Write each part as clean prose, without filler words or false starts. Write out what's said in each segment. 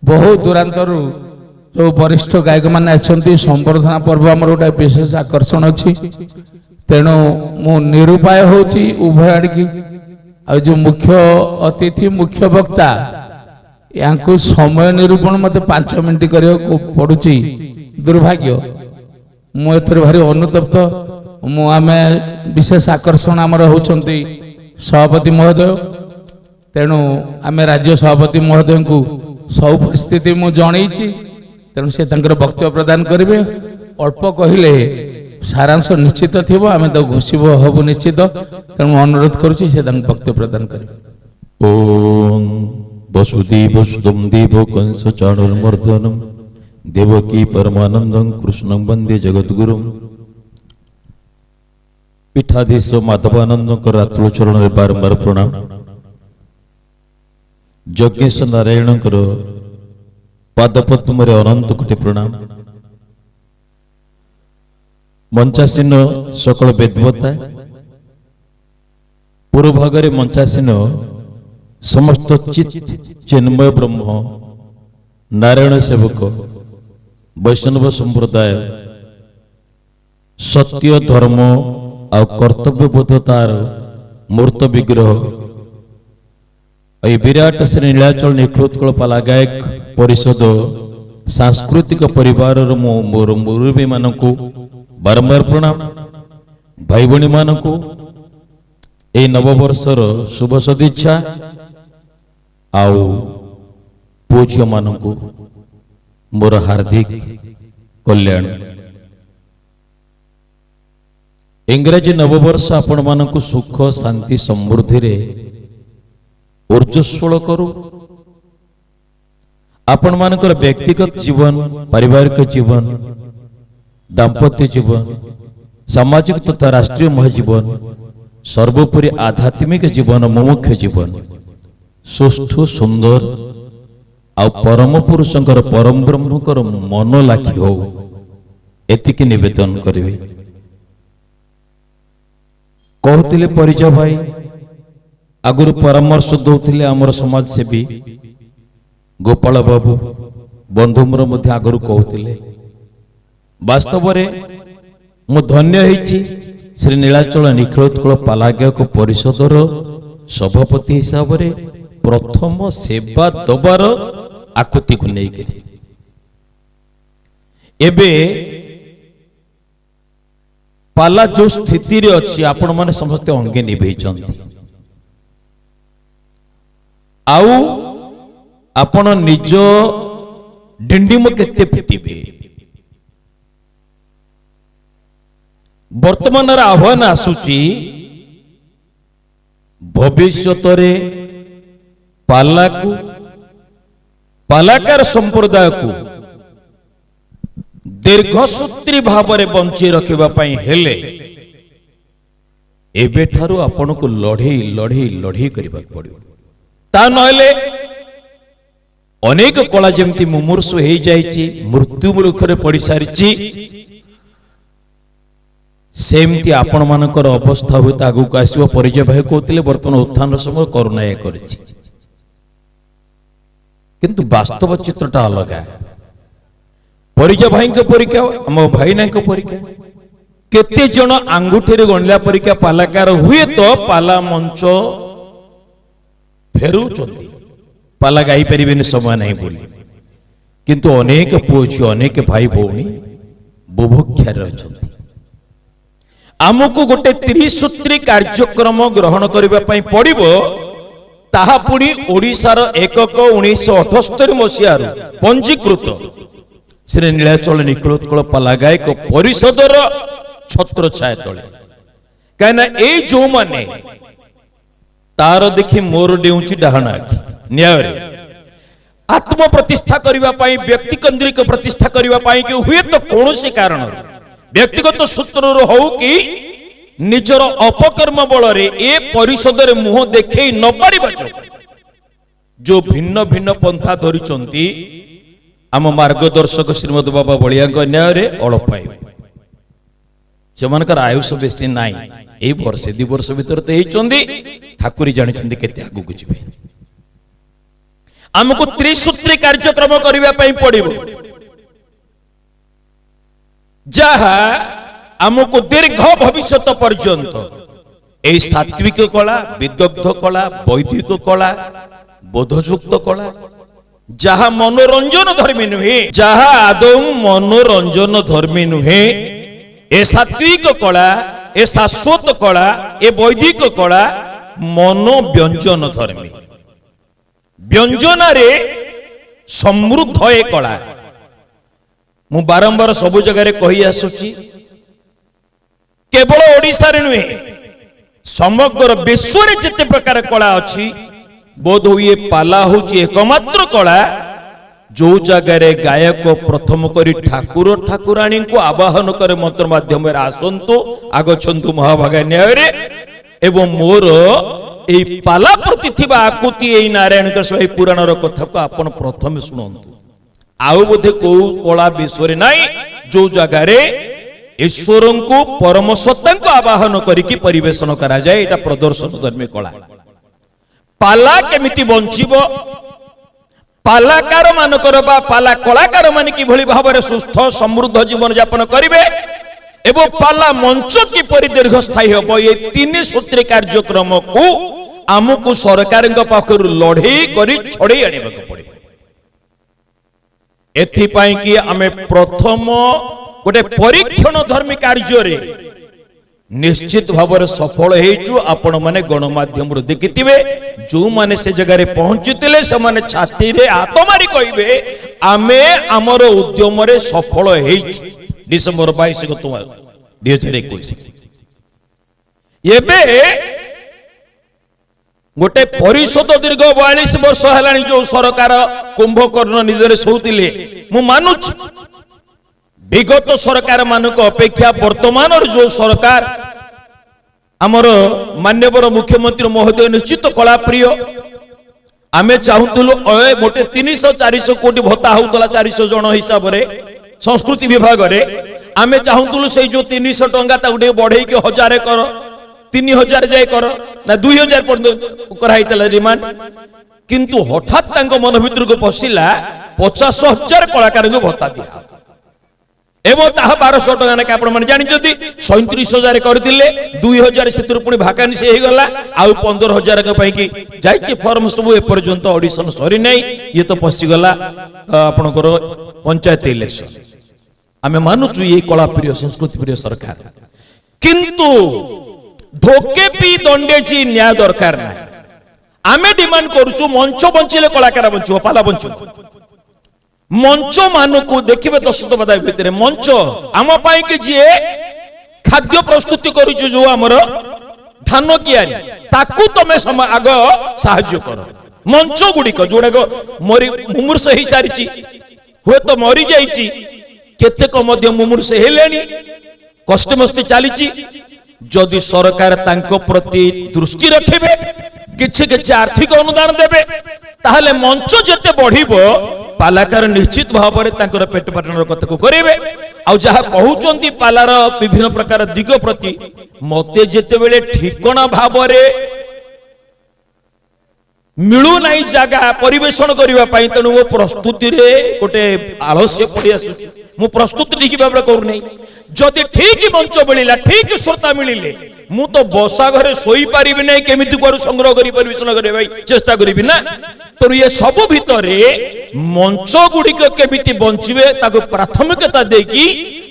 बहु दूरांतर जो वरिष्ठ गायक मैंने आछंती संबर्धना पर्व आमर गोटे विशेष आकर्षण अच्छी तेणु मु निरूपाय होची उभय आड़की आ जो मुख्य अतिथि मुख्य वक्ता यांको समय निरूपण मत 5 मिनिट करने पड़ुची दुर्भाग्य मु एथर भारी अनुतप्त मु आमे विशेष आकर्षण आमर होचंती सभापति महोदय तेणु आमे राज्य सभापति महोदय को सब परिस्थिति मु जनईची तेणु से वक्तव्य प्रदान करेंगे अल्प कहले सारांश निश्चित थी आम तो घोषिब हबु निश्चित तेणु अनुरोध करुच्ची से वक्तव्य प्रदान करेंगे। ओम वसुदेव सुतं देव कंस चाणूरमर्दनं देवकी परमानंदं कृष्णं वंदे जगद्गुरुं पीठाधीश माधवानंद रात्रो चरण बारंबार प्रणाम। यज्ञेश नारायण पादपद्म अनंत कोटि प्रणाम। मंचासीन सकल वेदवता पूर्व भागरे मंचासीन समस्त चित चिन्मय ब्रह्म नारायण सेवक वैष्णव संप्रदाय सत्य धर्म आ कर्तव्यबोधतार मूर्त विग्रह विराट श्री नीलाचल निखिलोत्कल पाला गायक परिषद सांस्कृतिक परिवार मोर मुरबी मानकु बारंबार प्रणाम। भाई भणी मानकु ए नववर्षर शुभ सदिच्छा आउ पूज्य मानकु मोर हार्दिक कल्याण। इंग्रजी नववर्ष आपण मानकु सुख शांति समृद्धि रे ऊर्जस्वल करू। आपण मानकर व्यक्तिगत जीवन पारिवारिक जीवन दाम्पत्य जीवन सामाजिक तथा राष्ट्रीय महाजीवन सर्वोपरि आध्यात्मिक जीवन मुमुख्य जीवन सुष्ठु सुंदर आ परम पुरुषंकर परम ब्रह्मकर मन लाखी हो एतिकी निवेदन करिवे। कहते परिचय भाई आगुरी परामर्श दौले आमर समाजसेवी गोपाल बाबू बंधुमर मध्य आगुरी कहते वास्तव मु धन्य होइछि श्री नीलाचल निखिलोत्कल पाला गायक परिषदर सभापति हिसाब से प्रथम सेवा दबार आकुति को नहीं एबे पाला जो स्थिति रे अछि आपण माने समस्त अंगे निभेइचंती आउ आपण निज डिंडिम केते पिटिबे। वर्तमान आह्वान आसुची भविष्यत पालाकू पालाकार संप्रदाय को दीर्घसूत्री भाव में बंची रखिबा पई हेले एबे ठारू आपण को लढ़ई लढ़ई लढ़ई करबा पड़िबो। ता नहले अनेक कला जेमती मुमूर्षु हो जाइछि मृत्यु मुखरे पड़ी सारिछि सेमती आपण मानकर अवस्था हुए आगु को आसव। परिचय भाई कहते बर्तमान उत्थान समय करुणा करिछि किंतु वास्तव चित्रटा अलग है। परिचय भाई परीक्षा आम भाई ना परीक्षा केते जन आंगुठी गणला परीक्षा पालाकार हुए तो पाला मंच फेरुचंती पाला गाई परिबेन समय नहीं बोली किंतु अनेक पुओ झियो अनेक भाई भौणी बुभुक्षार अछंती। आमको गोटे 30 सूत्री कार्यक्रम ग्रहण करबा पई पड़िबो ताहा पुणी ओडिशार एकक 1978 मसिहार पंजीकृत श्री नीलाचल निखिलोत्कल पाला गायक परिषदर छत्र छाया तले कहना ए जो माने तार देखि मोर डेउची डाहना आखि न्याय आत्म प्रतिष्ठा करबा पई व्यक्ति केंद्रिक प्रतिष्ठा करबा पई कि हुए तो कोनोसी कारण व्यक्तिगत सूत्र हो कि निजर अपकर्म बल ए परिषद मुह देखे न पारिबा जो भिन्न भिन्न पंथा धरिचंती आम मार्गदर्शक श्रीमद बाबा बलिया न्याय अड़पाई से आयुष बेसी नाई ए वर्षे 2 वर्ष भीतर तो होती ठाकुरी जानी केते आगु को जीवे आमको त्रिसूत्री कार्यक्रम करने पड़ो जहा आमको दीर्घ भविष्य पर्यंत यही सात्विक कला विदग्ध कला वैदिक कला बोधयुक्त कला जहा मनोरंजन धर्मी नुहे जहा आदौ मनोरंजन धर्मी नुहे ए सात्विक कला ए शाश्वत कला ए वैदिक कला मनोव्यंजन धर्मी व्यंजन रे समृद्ध ए कला मु बारंबार सबु जगह कही आसुची केवल ओडिशा रे नुहे समग्र विश्व रे जिते प्रकार कला अछि बोध हुए पाला होची एकमात्र कला जो जगह गायक प्रथम करी ठाकुर ठाकुराणी को आवाहन करे मंत्र माध्यम आसंतु आगछंतु महाभागा न्याय रे एवं मोर ए पाला प्रति थिबा आकुति ए नारायण के पुराण रो कथा को आपण प्रथम सुनंतु आउ बोधे को कला विश्व रे नाही जो जगह रे ईश्वर को परम सत्ता को आवाहन करिकी परिवेशन करा जाए एटा प्रदर्शन धर्मी कला पाला केमिति बंचिबो पालाकार मानकर बा पाला कलाकार मान किभଳି भाବରେ सुस्थ समृद्ध जीवन यापन करिवे एवं पाला मंच किपरि दीर्घस्थायी हबो ये तीन सूत्री कार्यक्रम को आमको सरकार पाखर लड़े करी छड़े आने पड़े एथिपाई कि आमे प्रथम गोटे परीक्षण धर्मी कार्य रे निश्चित भाव सफल हेचु आपण माने गणमाध्यम देखिथिबे जो माने से जगह रे पहुंचीतिले से माने छाती रे हाथ मारी कहिबे आमे हमर उद्यम रे सफल हेचु डिसेंबर 22 को 2021 एबे गोटे परिषद दीर्घ 42 वर्ष हेलानी जो सरकार कुंभकर्ण निजरे सोउतिले मु मानुच विगत सरकार मानक अपेक्षा वर्तमान जो सरकार आमर मान्यवर मुख्यमंत्री महोदय निश्चित कला प्रिय आमे चाहूलु गोटे 300-400 कोटी भत्ता होता 400 जन हिसाब से संस्कृति विभाग रे आमे चाहूलु से जो 300 टंका ताकू बढ़े 1000 कर 3000 जाए कर ना 2000 कराइला रिमांड किंतु हठात मन भीतर को पशिला 50,000 कलाकार को भत्ता दिया एवं ताहा 1200 टका ना आपण माने जानि जदी 37,000 करथिले 2,000 सेतुर पुनी भाकांसी हे गला आउ 15,000 के पई की जाइछि फॉर्म सब ए पर्यंत ऑडिशन सरी नै ये तो पसि गला आपनकर पंचायत इलेक्शन आमे मानुचु ये कला प्रिय संस्कृति प्रिय सरकार किंतु धोके पी दंडेची न्याय दरकार ना आमे डिमांड करूचु मंच बंचिले कलाकार बंचो पाला बंचो मंच मानक देखिए दर्शक बदा भितर मंच आम कि जी खाद्य प्रस्तुति करुचु जो आमर धान कियारी ताकू तमे आग साहाय्य कर मंच गुड़िक जोड़ाक मरी मुमूर्ष हो सारी हुए तो मरी जाइए केतेक मुमूर्ष हेलेनी कष्ट मस्ती चली जदि सरकार तांको प्रति दृष्टि रखिबे किछि किछि आर्थिक अनुदान देबे ताहले मंच जते बढ़िबो पालाकार निश्चित भाव में पेट पाटन कथा को करेंगे आ जहाँ कहते पालार विभिन्न प्रकार दिग प्रति मते जेते बेले ठिकना भाव मिलू नहीं जगह परिवेशन करने तेणु मो प्रस्तुति रे गोटे आलस्य पड़ी आसुची मु प्रस्तुति ठीक भाव करूना जदि ठीक मंच मिलला ठीक श्रोता मिले मु तो बसा घरे सोई पारि नहीं केमिति कुआडू संग्रह करी परिवेशन करे भाई चेष्टा करी ना तो ये सब भितर मंच गुड़िक केमिति बंचिबे ताको प्राथमिकता देकी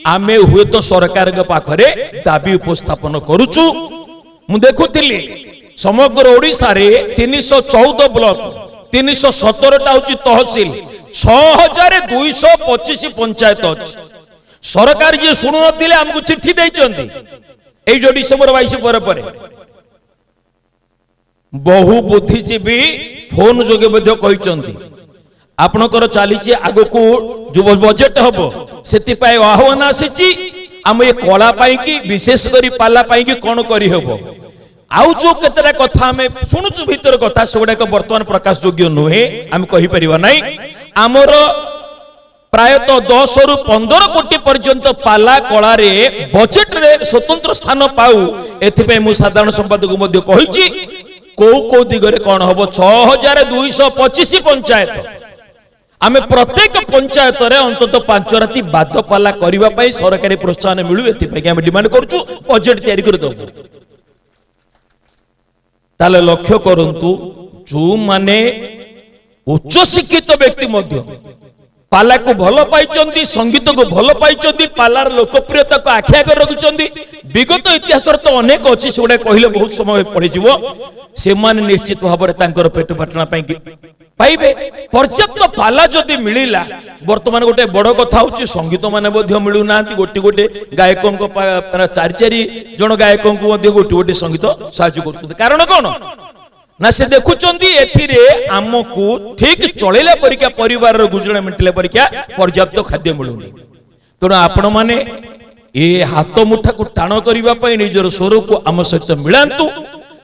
आमे हुए तो सरकार के पाखरे दाबी उपस्थापन करूचु मु देखुथिली समग्र ओडिशा रे 314 ब्लॉक 317 टा होची तहसील 6225 पंचायत अछि सरकार जे सुनु नथिले हमकु चिट्ठी दैचंती ए जो डिसेंबर 22 पर बहु बुद्धिजीवी फोन जोगे मध्य कहिचंती आपनकर चली आग को जो बजेट हम से आह्वान आसी आम ये कला कि विशेष कर पाला कि कौन करी हबो आउ जो केतरा कथा आम शुणुचु भीतर कथा से गुड़ाक बर्तमान प्रकाश योग्य नुहे आम कहि परिबा नै आमर प्रायतः 10 रु 15 कोटी पर्यंत पाला कला रे बजेट रे स्वतंत्र स्थान पाऊ एथिपे मु साधारण संपादक मध्य कहिछि को दिगरे कौन हम 6225 पंचायत आमे प्रत्येक पंचायत रे अंतत 5 राति बादपाला करबा पई सरकारी प्रोत्साहन मिलु एति पई आमे डिमांड करछु बजेट तयारी कर दो ताले लक्ष्य करंतु जो माने उच्च शिक्षित व्यक्ति मध्य पाला को भल पाई संगीत को भल पाई पालार लोकप्रियता को आखि आगे रखुंट विगत इतिहास तो अनेक अच्छी से गुड़ा कहले बहुत समय पड़े से निश्चित भाव में पेट पाटना पाइबे पर्याप्त पाला जदि मिलिला वर्तमान गोटे बड़ कथा हूँ संगीत माने मिलूना गोटे गोटे गायकों चारि चारि जन गायकों गोटे गोटे संगीत साहाय्य कर कारण कौन ना से देखुंट आमको ठीक चलैला परिका परिवार गुजरण मेंटेला परिका पर्याप्त खाद्य मिलूनी तेणु आपण मैंने ये हाथ मुठा को टाण करने निजर स्वर को आम सहित मिलांतु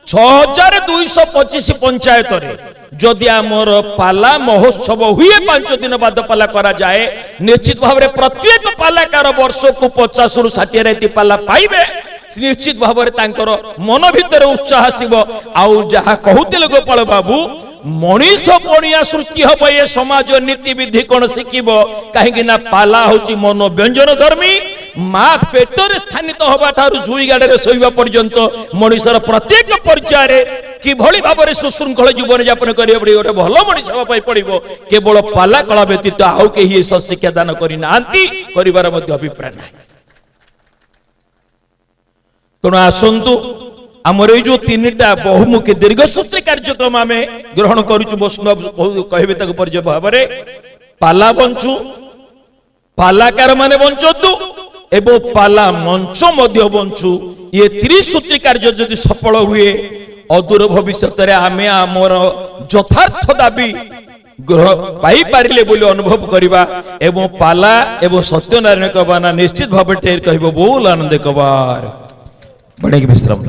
6225 पंचायत रे जदि आमर पाला महोत्सव हुए 5 दिन बाद पाला करा जाए निश्चित भाव में प्रत्येक पालाकार वर्ष को 50 रु 60 राति पाला पाइबे निश्चित भाव में मन भितर उत्साह आसब आउ जहा कहते गोपाल बाबू मनीष पणिया सृष्टि हम ये समाज नीति विधि कौन शिखब कहीं पाला हूँ मन व्यंजन धर्मी माँ पेटर स्थानित हवा ठार जुई गाड़े शोवा पर्यंत मनीषर प्रत्येक पर्यायर किभली भाव में सुशृंखल जीवन यापन करें गोटे भल मनीष हाँपाई पड़ो केवल पाला कला व्यतीत आउ कहीं शिक्षा दान करना अभिप्राय ना तेणु आसतु आमर जो 3टा बहुमुखी दीर्घसूत्री कार्यक्रम आम ग्रहण करुचु वैष्णव कहे पर्याय भाव में पाला बंचु पालाकार माने बंचतु एवं पाला मंच मध्य बंचु ये 3 सूत्री कार्य जदि सफल हुए अदूर भविष्य में आम आमर यथार्थ दाबी पाई पारिले बोली अनुभव करिबा एवं पाला एवं सत्यनारायण कबाना निश्चित भाव टेर कहबो बोल आनंद कबार बड़े विश्राम